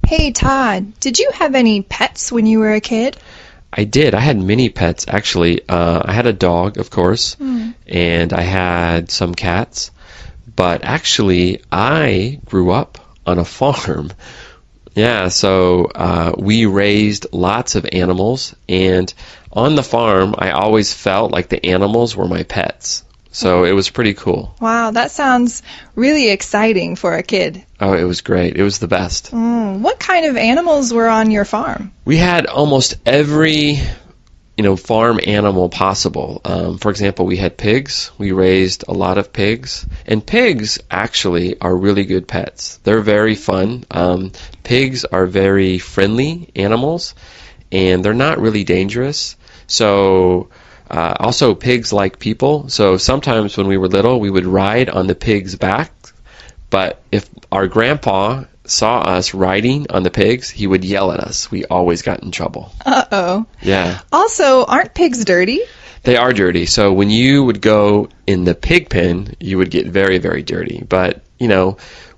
Hey Todd, did you have any pets when you were a kid? I did. I had many pets, actually. I had a dog, of course, and I had some cats. But actually, I grew up on a farm. Yeah, so we raised lots of animals, and on the farm, I always felt like the animals were my pets. So it was pretty cool. Wow, that sounds really exciting for a kid. Oh, it was great. It was the best. What kind of animals were on your farm? We had almost every, farm animal possible. For example, we had pigs. We raised a lot of pigs. And pigs actually are really good pets. They're very fun. Pigs are very friendly animals, and they're not really dangerous. So also, pigs like people. So sometimes when we were little, we would ride on the pig's back. But if our grandpa saw us riding on the pigs, he would yell at us. We always got in trouble. Uh-oh. Yeah. Also, aren't pigs dirty? They are dirty. So when you would go in the pig pen, you would get very, very dirty. But,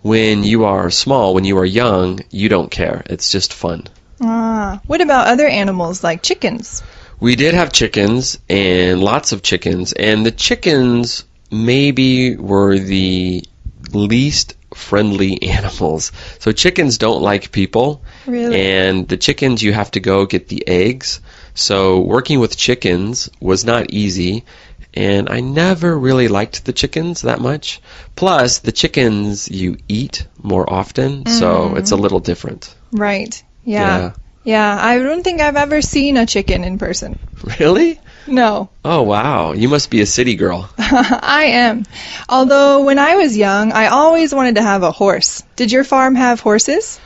when you are small, when you are young, you don't care. It's just fun. What about other animals like chickens? We did have chickens, and lots of chickens. And the chickens maybe were the least friendly animals. So chickens don't like people. Really? And the chickens, you have to go get the eggs. So working with chickens was not easy. And I never really liked the chickens that much. Plus, the chickens you eat more often, so it's a little different. Right. Yeah. Yeah, I don't think I've ever seen a chicken in person. Really? No. Oh, wow. You must be a city girl. I am. Although when I was young, I always wanted to have a horse. Did your farm have horses?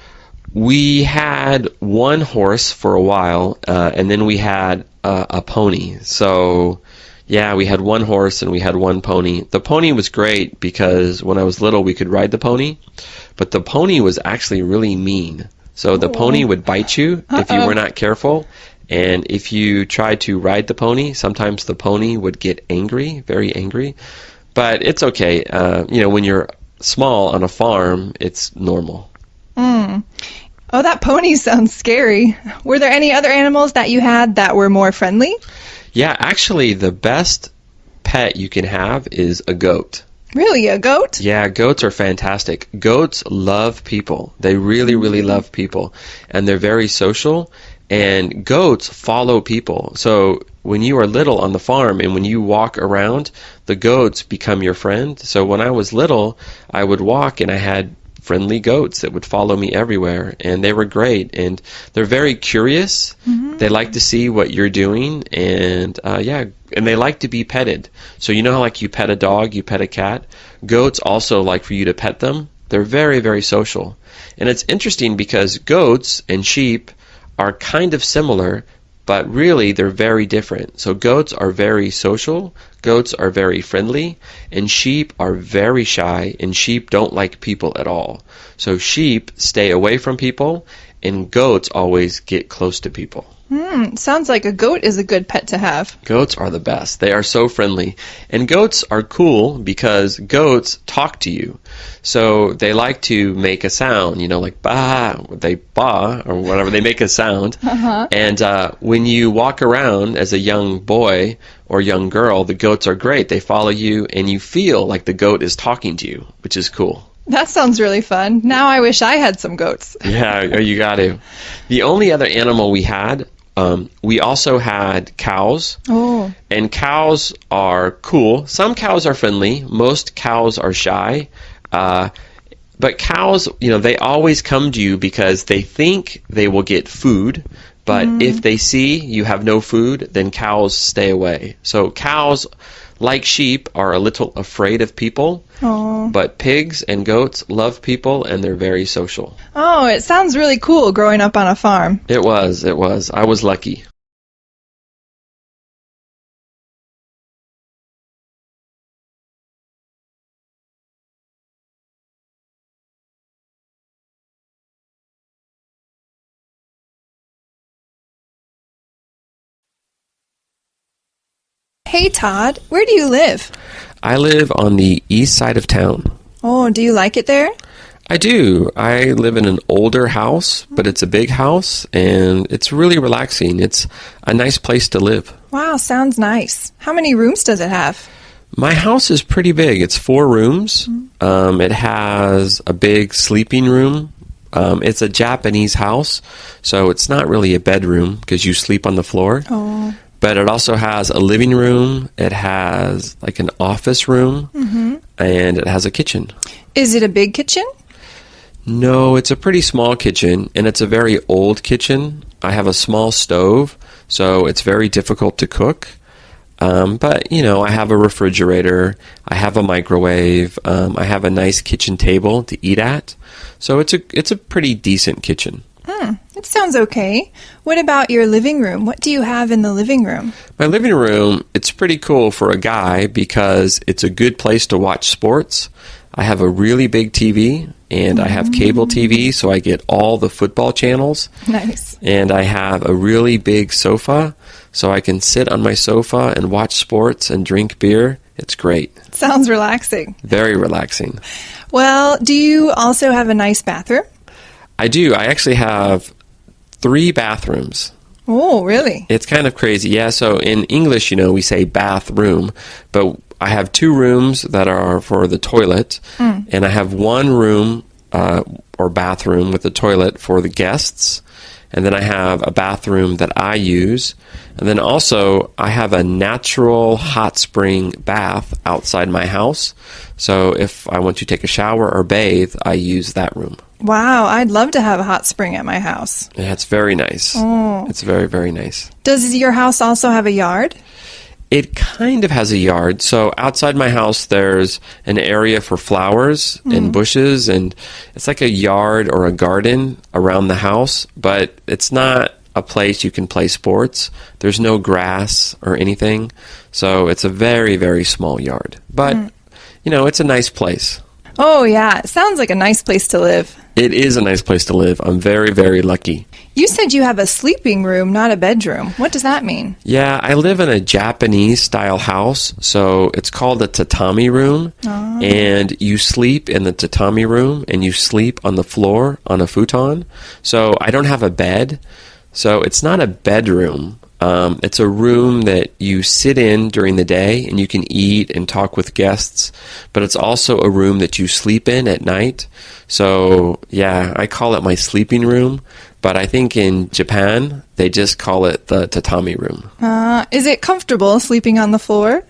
We had one horse for a while, and then we had a pony. So, yeah, we had one horse and we had one pony. The pony was great because when I was little, we could ride the pony. But the pony was actually really mean. So the pony would bite you if you were not careful. And if you tried to ride the pony, sometimes the pony would get angry, very angry. But it's okay. When you're small on a farm, it's normal. Oh, that pony sounds scary. Were there any other animals that you had that were more friendly? Yeah, actually, the best pet you can have is a goat. Really, a goat? Yeah, goats are fantastic. Goats love people. They really, really love people. And they're very social. And goats follow people. So when you are little on the farm and when you walk around, the goats become your friend. So when I was little, I would walk and I had friendly goats that would follow me everywhere. And they were great. And they're very curious. They like to see what you're doing. And and they like to be petted. So you know how like you pet a dog, you pet a cat? Goats also like for you to pet them. They're very, very social. And it's interesting because goats and sheep are kind of similar, but really they're very different. So goats are very social, goats are very friendly, and sheep are very shy, and sheep don't like people at all. So sheep stay away from people, and goats always get close to people. Sounds like a goat is a good pet to have. Goats are the best. They are so friendly. And goats are cool because goats talk to you. So they like to make a sound, like bah, they bah, or whatever, they make a sound. And when you walk around as a young boy or young girl, the goats are great. They follow you and you feel like the goat is talking to you, which is cool. That sounds really fun. Now I wish I had some goats. Yeah, you got to. The only other animal we also had cows. Oh. And cows are cool. Some cows are friendly. Most cows are shy. But cows, they always come to you because they think they will get food. But if they see you have no food, then cows stay away. So cows, like sheep, are a little afraid of people. Oh. But pigs and goats love people, and they're very social. Oh, it sounds really cool growing up on a farm. It was. I was lucky. Hey Todd, where do you live? I live on the east side of town. Oh, do you like it there? I do. I live in an older house, but it's a big house, and it's really relaxing. It's a nice place to live. Wow, sounds nice. How many rooms does it have? My house is pretty big. It's 4 rooms. It has a big sleeping room. It's a Japanese house, so it's not really a bedroom because you sleep on the floor. Oh. But it also has a living room. It has like an office room, and it has a kitchen. Is it a big kitchen? No, it's a pretty small kitchen, and it's a very old kitchen. I have a small stove, so it's very difficult to cook. But, you know, I have a refrigerator, I have a microwave, I have a nice kitchen table to eat at. So it's a pretty decent kitchen. It sounds okay. What about your living room? What do you have in the living room? My living room, it's pretty cool for a guy because it's a good place to watch sports. I have a really big TV, and I have cable TV, so I get all the football channels. Nice. And I have a really big sofa, so I can sit on my sofa and watch sports and drink beer. It's great. Sounds relaxing. Very relaxing. Well, do you also have a nice bathroom? I do. I actually have 3 bathrooms. Oh, really? It's kind of crazy. Yeah, so in English, you know, we say bathroom, but I have 2 rooms that are for the toilet, and I have 1 room or bathroom with a toilet for the guests, and then I have a bathroom that I use, and then also I have a natural hot spring bath outside my house, so if I want to take a shower or bathe, I use that room. Wow, I'd love to have a hot spring at my house. Yeah, it's very nice. Oh. It's very, very nice. Does your house also have a yard? It kind of has a yard. So outside my house, there's an area for flowers and bushes, and it's like a yard or a garden around the house, but it's not a place you can play sports. There's no grass or anything. So it's a very, very small yard. But, you know, it's a nice place. Oh, yeah. It sounds like a nice place to live. It is a nice place to live. I'm very, very lucky. You said you have a sleeping room, not a bedroom. What does that mean? Yeah, I live in a Japanese-style house, so it's called a tatami room, and you sleep in the tatami room, and you sleep on the floor on a futon. So I don't have a bed, so it's not a bedroom. It's a room that you sit in during the day, and you can eat and talk with guests, but it's also a room that you sleep in at night. So, yeah, I call it my sleeping room. But I think in Japan, they just call it the tatami room. Is it comfortable sleeping on the floor?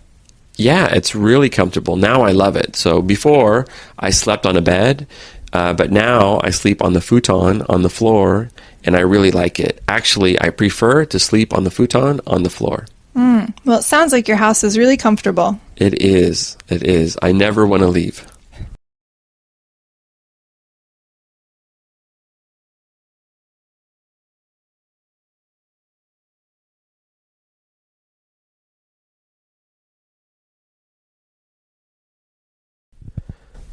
Yeah, it's really comfortable. Now I love it. So before, I slept on a bed, but now I sleep on the futon on the floor, and I really like it. Actually, I prefer to sleep on the futon on the floor. Well, it sounds like your house is really comfortable. It is. It is. I never want to leave.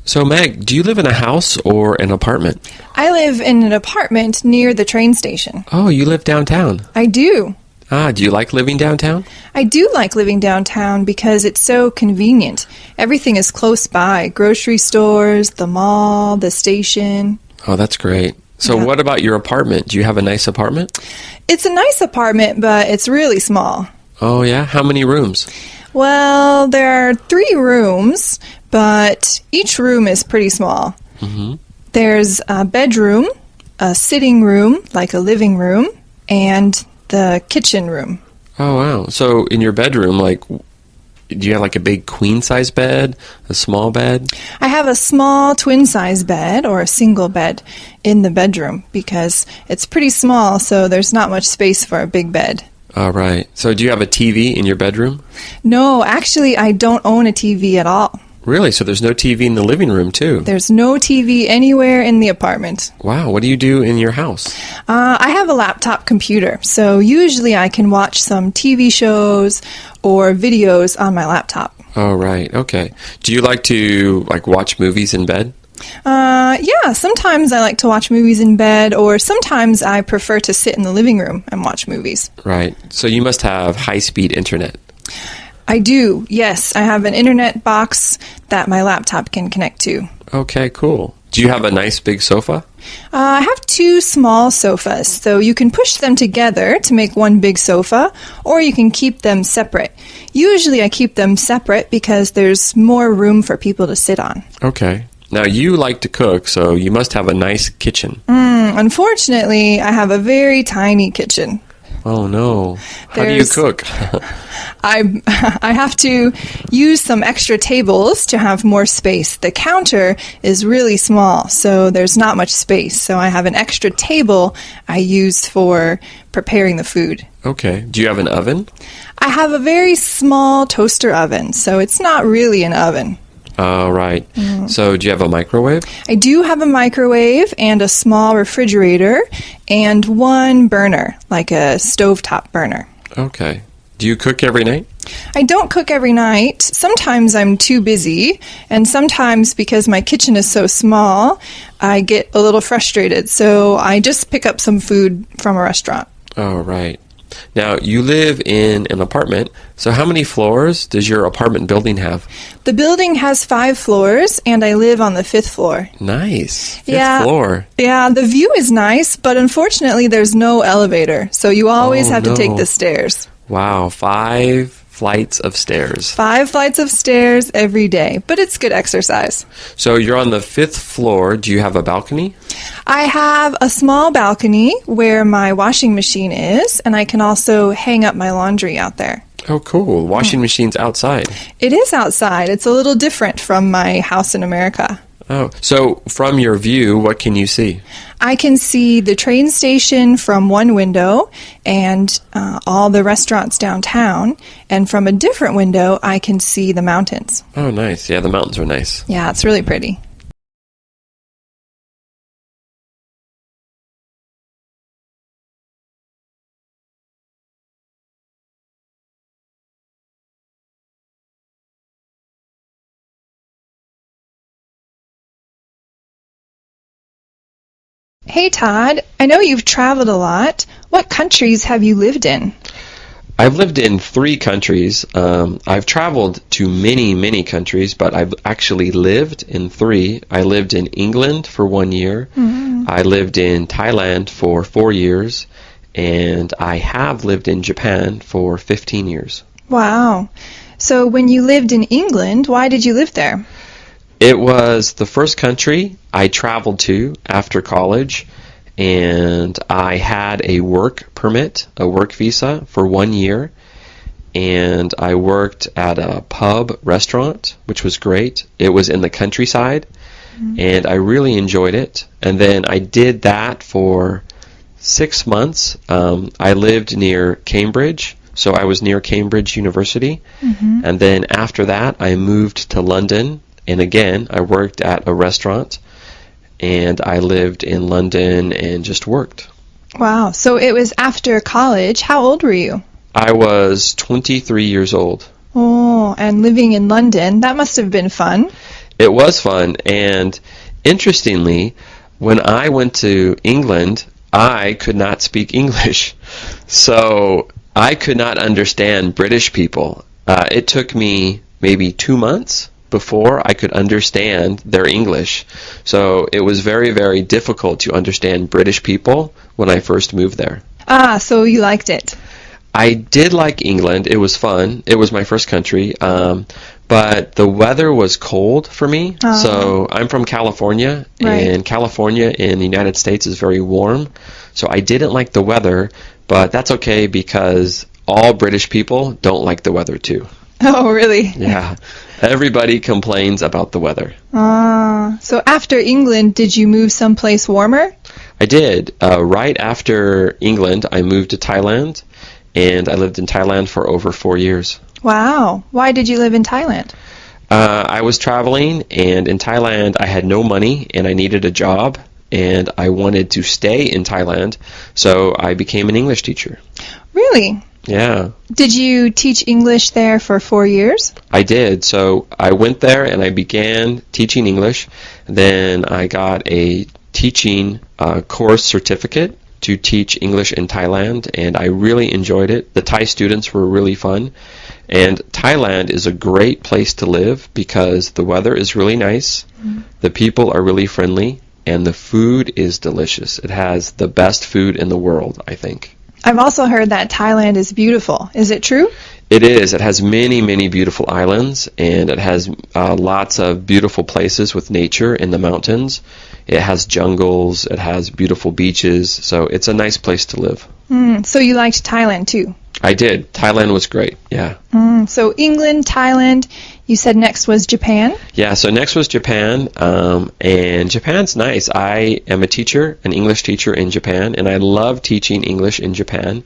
So, Meg, do you live in a house or an apartment? I live in an apartment near the train station. Oh, you live downtown. I do. Do you like living downtown? I do like living downtown because it's so convenient. Everything is close by. Grocery stores, the mall, the station. Oh, that's great. So Yeah. what about your apartment? Do you have a nice apartment? It's a nice apartment, but it's really small. Oh, yeah? How many rooms? Well, there are 3 rooms, but each room is pretty small. There's a bedroom, a sitting room, like a living room, and the kitchen room. Oh, wow. So in your bedroom, like, do you have like a big queen-size bed, a small bed? I have a small twin-size bed or a single bed in the bedroom because it's pretty small, so there's not much space for a big bed. All right. So do you have a TV in your bedroom? No, actually, I don't own a TV at all. Really? So there's no TV in the living room, too? There's no TV anywhere in the apartment. Wow. What do you do in your house? I have a laptop computer, so usually I can watch some TV shows or videos on my laptop. Oh, right. Okay. Do you like to, like, watch movies in bed? Yeah, sometimes I like to watch movies in bed, or sometimes I prefer to sit in the living room and watch movies. Right. So you must have high-speed internet. I do, yes. I have an internet box that my laptop can connect to. Okay, cool. Do Do you have a nice big sofa? I have two small sofas, so you can push them together to make one big sofa, or you can keep them separate. Usually I keep them separate because there's more room for people to sit on. Okay. Now, you like to cook, so you must have a nice kitchen. Unfortunately, I have a very tiny kitchen. Oh, no. How do you cook? I have to use some extra tables to have more space. The counter is really small, so there's not much space. So I have an extra table I use for preparing the food. Okay. Do you have an oven? I have a very small toaster oven, so it's not really an oven. Oh, right. So do you have a microwave? I do have a microwave and a small refrigerator and one burner, like a stovetop burner. Okay. Do you cook every night? I don't cook every night. Sometimes I'm too busy, and sometimes because my kitchen is so small, I get a little frustrated, so I just pick up some food from a restaurant. Oh, right. Now, you live in an apartment, so how many floors does your apartment building have? The building has 5 floors, and I live on the 5th floor. Nice. Fifth floor. Yeah, the view is nice, but unfortunately there's no elevator, so you always have to take the stairs. Wow, 5 flights of stairs. 5 flights of stairs every day, but it's good exercise. So you're on the 5th floor. Do you have a balcony? I have a small balcony where my washing machine is, and I can also hang up my laundry out there. Oh, cool. Washing machine's outside. It is outside. It's a little different from my house in America. Oh, so from your view, what can you see? I can see the train station from one window and all the restaurants downtown. And from a different window, I can see the mountains. Oh, nice. Yeah, the mountains are nice. Yeah, it's really pretty. Hey Todd, I know you've traveled a lot. What countries have you lived in? I've lived in 3 countries. I've traveled to many, many countries, but I've actually lived in 3. I lived in England for 1 year. I lived in Thailand for 4 years. And I have lived in Japan for 15 years. Wow. So when you lived in England, why did you live there? It was the first country I traveled to after college, and I had a work permit, a work visa for 1 year, and I worked at a pub restaurant, which was great. It was in the countryside, and I really enjoyed it. And then I did that for 6 months. I lived near Cambridge, so I was near Cambridge University, and then after that I moved to London. And again, I worked at a restaurant, and I lived in London and just worked. Wow. So it was after college. How old were you? I was 23 years old. Oh, and living in London, that must have been fun. It was fun, and interestingly, when I went to England, I could not speak English. So I could not understand British people. It took me maybe 2 months before I could understand their English. So it was very, very difficult to understand British people when I first moved there. Ah, so you liked it. I did like England. It was fun. It was my first country. But the weather was cold for me. So I'm from California, and California in the United States is very warm. So I didn't like the weather, but that's okay because all British people don't like the weather too. Oh, really? Yeah. Everybody complains about the weather. So after England, did you move someplace warmer? I did. Right after England, I moved to Thailand, and I lived in Thailand for over 4 years. Wow. Why did you live in Thailand? I was traveling, and in Thailand, I had no money, and I needed a job, and I wanted to stay in Thailand, so I became an English teacher. Really? Yeah. Did you teach English there for 4 years? I did. So I went there and I began teaching English. Then I got a teaching course certificate, to teach English in Thailand, and I really enjoyed it. The Thai students were really fun, and Thailand is a great place to live because the weather is really nice, the people are really friendly, and the food is delicious. It has the best food in the world, I think. I've also heard that Thailand is beautiful. Is it true? It is. It has many, many beautiful islands, and it has lots of beautiful places with nature in the mountains. It has jungles, it has beautiful beaches, so it's a nice place to live. So you liked Thailand too? I did. Thailand was great, yeah. So England, Thailand, you said next was Japan? Yeah, so next was Japan, and Japan's nice. I am a teacher, an English teacher in Japan, and I love teaching English in Japan.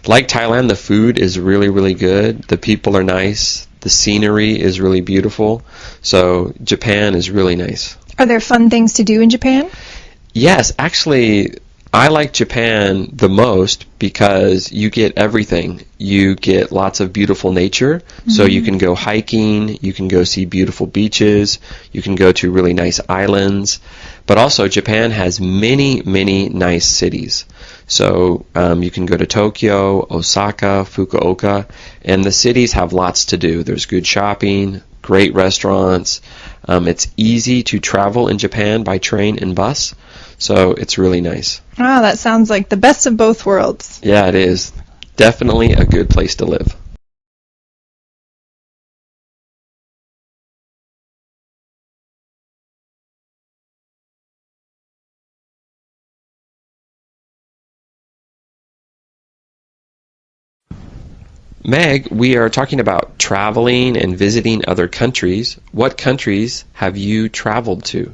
Like Thailand, the food is really, really good. The people are nice. The scenery is really beautiful. So Japan is really nice. Are there fun things to do in Japan? Yes, actually, I like Japan the most because you get everything. You get lots of beautiful nature, so you can go hiking, you can go see beautiful beaches, you can go to really nice islands, but also Japan has many, many nice cities. So you can go to Tokyo, Osaka, Fukuoka, and the cities have lots to do. There's good shopping, great restaurants. It's easy to travel in Japan by train and bus, so it's really nice. Wow, that sounds like the best of both worlds. Yeah, it is. Definitely a good place to live. Meg, we are talking about traveling and visiting other countries. What countries have you traveled to?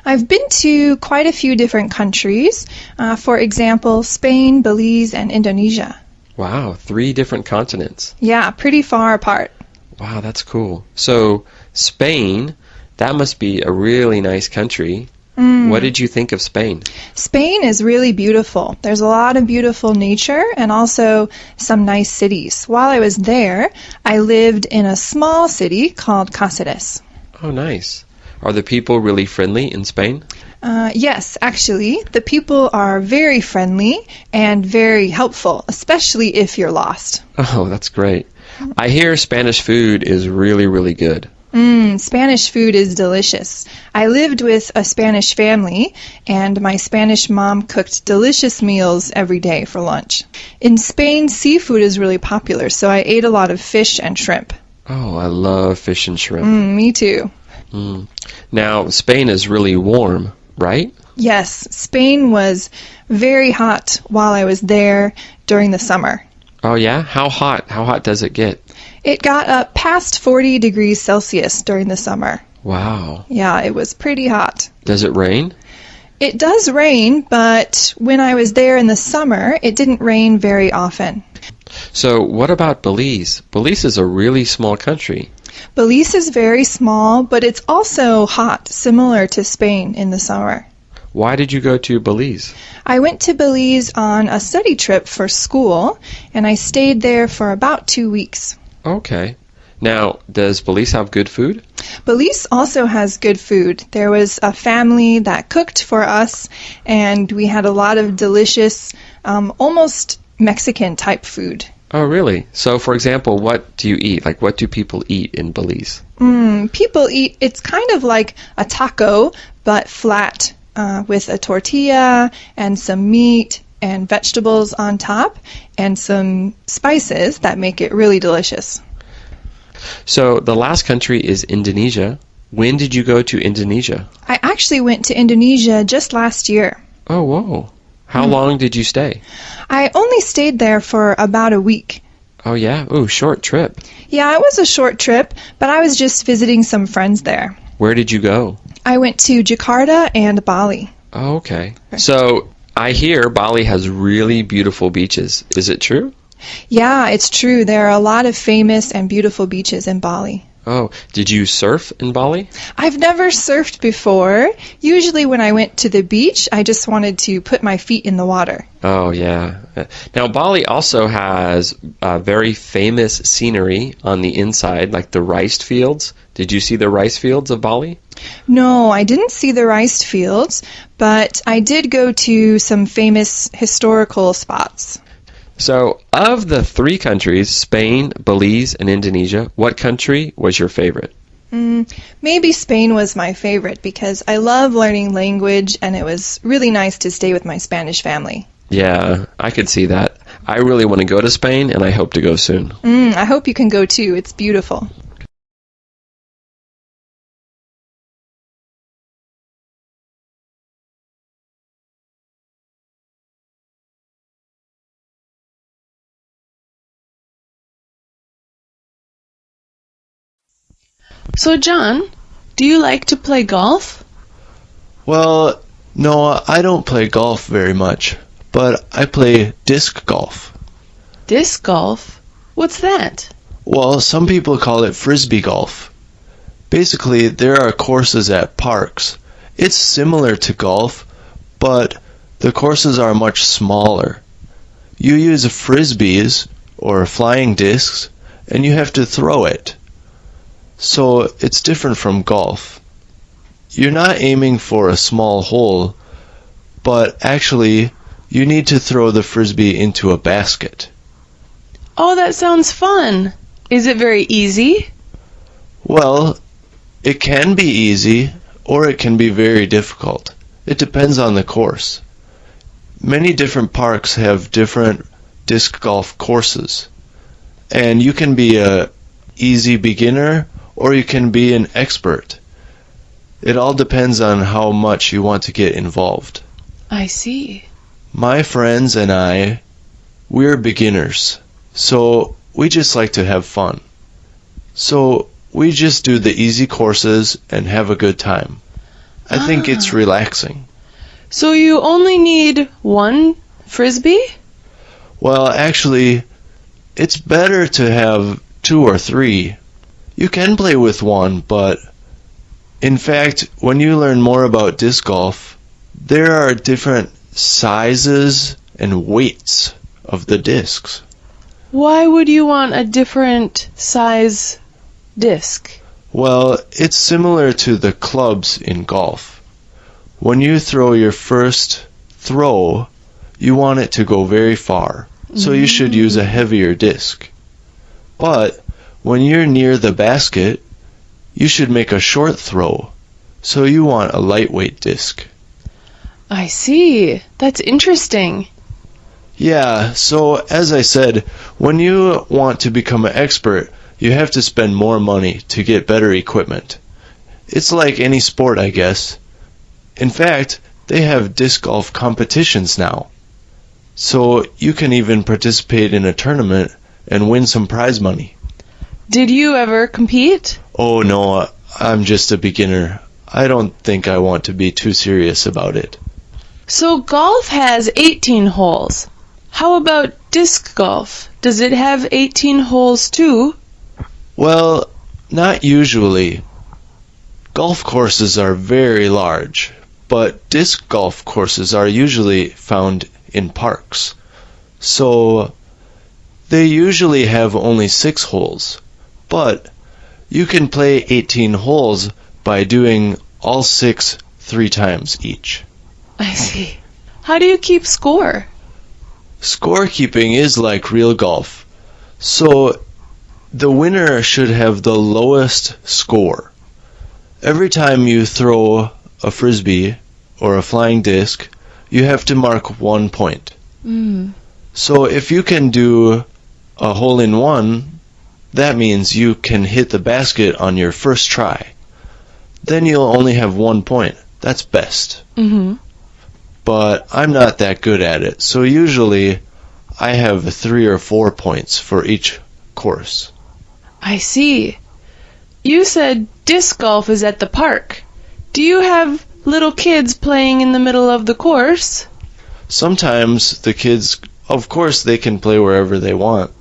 I've been to quite a few different countries. For example, Spain, Belize, and Indonesia. Wow, 3 different continents. Yeah, pretty far apart. Wow, that's cool. So, Spain, that must be a really nice country. What did you think of Spain? Spain is really beautiful. There's a lot of beautiful nature and also some nice cities. While I was there, I lived in a small city called Cáceres. Oh, nice. Are the people really friendly in Spain? Yes, actually, the people are very friendly and very helpful, especially if you're lost. Oh, that's great. I hear Spanish food is really, really good. Spanish food is delicious. I lived with a Spanish family, and my Spanish mom cooked delicious meals every day for lunch. In Spain, seafood is really popular, so I ate a lot of fish and shrimp. Oh, I love fish and shrimp. Me too. Now, Spain is really warm, right? Yes, Spain was very hot while I was there during the summer. Oh, yeah? How hot? How hot does it get? It got up past 40 degrees Celsius during the summer. Wow. Yeah, it was pretty hot. Does it rain? It does rain, but when I was there in the summer, it didn't rain very often. So what about Belize? Belize is a really small country. Belize is very small, but it's also hot, similar to Spain in the summer. Why did you go to Belize? I went to Belize on a study trip for school, and I stayed there for about 2 weeks. Okay. Now, does Belize have good food? Belize also has good food. There was a family that cooked for us, and we had a lot of delicious, almost Mexican-type food. Oh, really? So, for example, what do you eat? Like, what do people eat in Belize? People eat, it's kind of like a taco, but flat, with a tortilla and some meat and vegetables on top and some spices that make it really delicious. So the last country is Indonesia. When did you go to Indonesia? I actually went to Indonesia just last year. Oh, whoa. How long did you stay? I only stayed there for about a week. Oh, yeah? Ooh, short trip. Yeah, it was a short trip, but I was just visiting some friends there. Where did you go? I went to Jakarta and Bali. Oh, okay. So I hear Bali has really beautiful beaches. Is it true? Yeah, it's true. There are a lot of famous and beautiful beaches in Bali. Oh, did you surf in Bali? I've never surfed before. Usually when I went to the beach, I just wanted to put my feet in the water. Oh, yeah. Now, Bali also has very famous scenery on the inside, like the rice fields. Did you see the rice fields of Bali? No, I didn't see the rice fields, but I did go to some famous historical spots. So, of the 3 countries, Spain, Belize, and Indonesia, what country was your favorite? Maybe Spain was my favorite because I love learning language and it was really nice to stay with my Spanish family. Yeah, I could see that. I really want to go to Spain, and I hope to go soon. I hope you can go too. It's beautiful. So, John, do you like to play golf? Well, no, I don't play golf very much, but I play disc golf. Disc golf? What's that? Well, some people call it frisbee golf. Basically, there are courses at parks. It's similar to golf, but the courses are much smaller. You use frisbees, or flying discs, and you have to throw it. So it's different from golf. You're not aiming for a small hole, but actually you need to throw the frisbee into a basket. Oh, that sounds fun. Is it very easy? Well, it can be easy or it can be very difficult. It depends on the course. Many different parks have different disc golf courses, and you can be a easy beginner or you can be an expert. It all depends on how much you want to get involved. I see. My friends and I, we're beginners, so we just like to have fun. So we just do the easy courses and have a good time. I think it's relaxing. So you only need 1 frisbee? Well, actually, it's better to have 2 or 3. You can play with 1, but in fact, when you learn more about disc golf, there are different sizes and weights of the discs. Why would you want a different size disc? Well, it's similar to the clubs in golf. When you throw your first throw, you want it to go very far, so you should use a heavier disc. But when you're near the basket, you should make a short throw, so you want a lightweight disc. I see. That's interesting. Yeah, so as I said, when you want to become an expert, you have to spend more money to get better equipment. It's like any sport, I guess. In fact, they have disc golf competitions now. So you can even participate in a tournament and win some prize money. Did you ever compete? Oh no, I'm just a beginner. I don't think I want to be too serious about it. So golf has 18 holes. How about disc golf? Does it have 18 holes too? Well, not usually. Golf courses are very large, but disc golf courses are usually found in parks. So they usually have only 6 holes, but you can play 18 holes by doing all 6 3 times each. I see. How do you keep score? Scorekeeping is like real golf. So the winner should have the lowest score. Every time you throw a frisbee or a flying disc, you have to mark 1 point. So if you can do a hole-in-one, that means you can hit the basket on your first try. Then you'll only have 1 point. That's best. But I'm not that good at it, so usually I have 3 or 4 points for each course. I see. You said disc golf is at the park. Do you have little kids playing in the middle of the course? Sometimes the kids, of course, they can play wherever they want.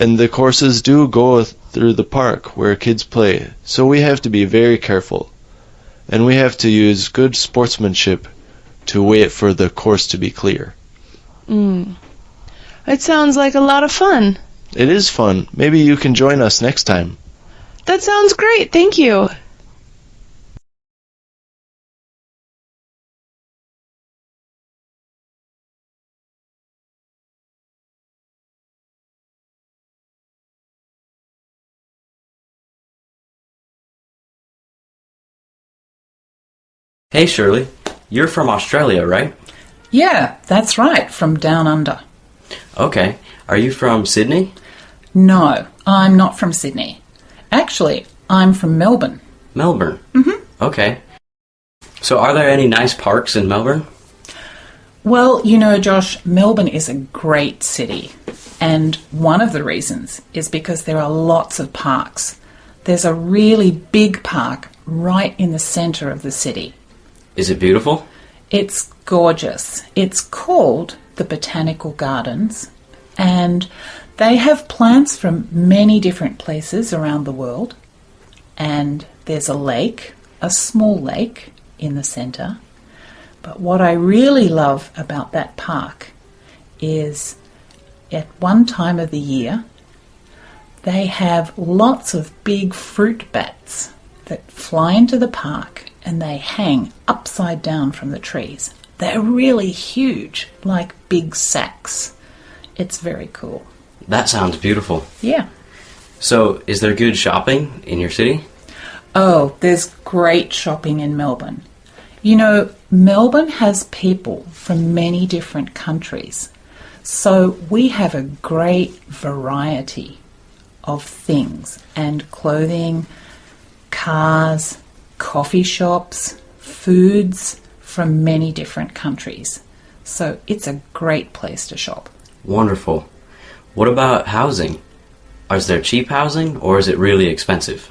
And the courses do go through the park where kids play, so we have to be very careful. And we have to use good sportsmanship to wait for the course to be clear. It sounds like a lot of fun. It is fun. Maybe you can join us next time. That sounds great. Thank you. Hey Shirley, you're from Australia, right? Yeah, that's right, from down under. Okay. Are you from Sydney? No, I'm not from Sydney. Actually, I'm from Melbourne. Melbourne? Mm-hmm. Okay. So are there any nice parks in Melbourne? Well, you know, Josh, Melbourne is a great city. And one of the reasons is because there are lots of parks. There's a really big park right in the centre of the city. Is it beautiful? It's gorgeous. It's called the Botanical Gardens, and they have plants from many different places around the world. And there's a lake, a small lake, in the centre. But what I really love about that park is at one time of the year, they have lots of big fruit bats that fly into the park and they hang upside down from the trees. They're really huge, like big sacks. It's very cool. That sounds beautiful. Yeah. So, is there good shopping in your city? Oh, there's great shopping in Melbourne. You know, Melbourne has people from many different countries. So we have a great variety of things and clothing, cars, coffee shops, foods from many different countries. So it's a great place to shop. Wonderful. What about housing? Is there cheap housing or is it really expensive?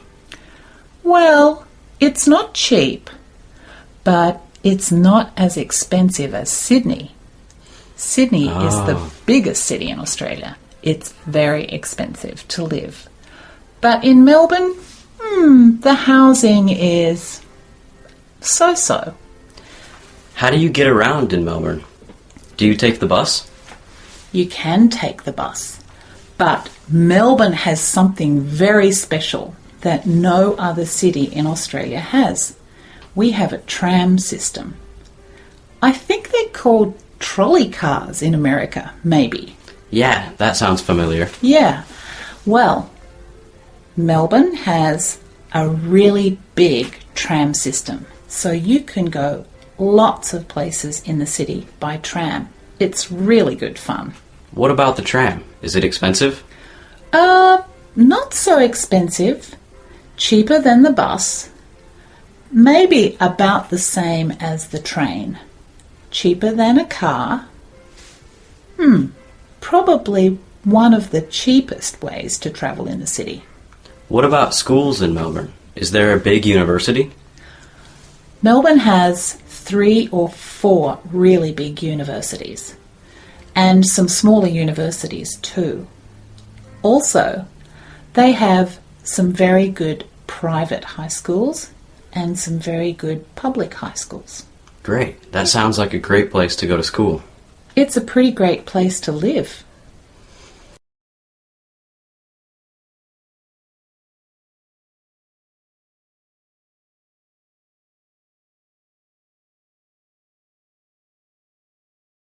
Well, it's not cheap, but it's not as expensive as Sydney. Sydney is the biggest city in Australia. It's very expensive to live. But in Melbourne, the housing is so-so. How do you get around in Melbourne? Do you take the bus? You can take the bus, but Melbourne has something very special that no other city in Australia has. We have a tram system. I think they're called trolley cars in America, maybe. Yeah, that sounds familiar. Yeah. Well, Melbourne has a really big tram system, so you can go lots of places in the city by tram. It's really good fun. What about the tram? Is it expensive? Not so expensive. Cheaper than the bus. Maybe about the same as the train. Cheaper than a car. Probably one of the cheapest ways to travel in the city. What about schools in Melbourne? Is there a big university? Melbourne has 3 or 4 really big universities, and some smaller universities too. Also, they have some very good private high schools and some very good public high schools. Great. That sounds like a great place to go to school. It's a pretty great place to live.